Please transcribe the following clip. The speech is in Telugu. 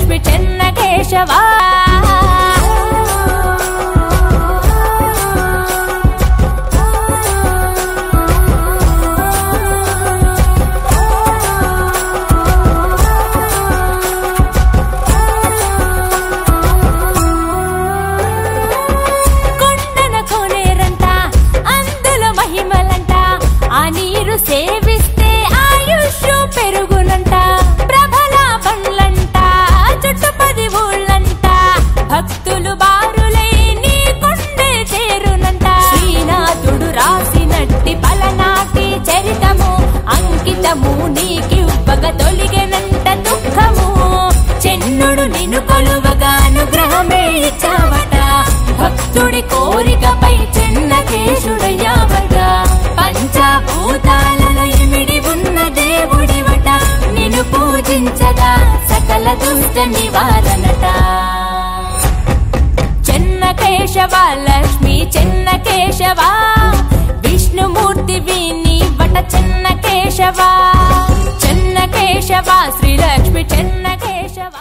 శ్రీలక్ష్మి చెన్నకేశవ సేవిస్తే ఆయుష్ పెరుగునంట ప్రభల పండ్లంట చుట్టుపది ఊళ్ళంట భక్తులు బారులై నీ కొండే చేరునంట శ్రీనాథుడు రాసినట్టి పలనాటి చరితము అంకితము నీకివ్వగ తొలిగెనంట దుఃఖము చెన్నుడు నిన్ను కొలువగా అనుగ్రహమే ఇచ్చావట భక్తుడి కోరికపై చెన్నకేశుడయ్యావట పంచభూతాలలో ఇమిడి ఉన్న దేవుడివట నిన్ను పూజించగా సకల దుష్ట నివారణట చెన్నకేశవ లక్ష్మి చెన్నకేశవ విష్ణుమూర్తి నీవట చెన్నకేశవ చెన్నకేశవ శ్రీలక్ష్మి చెన్నకేశవ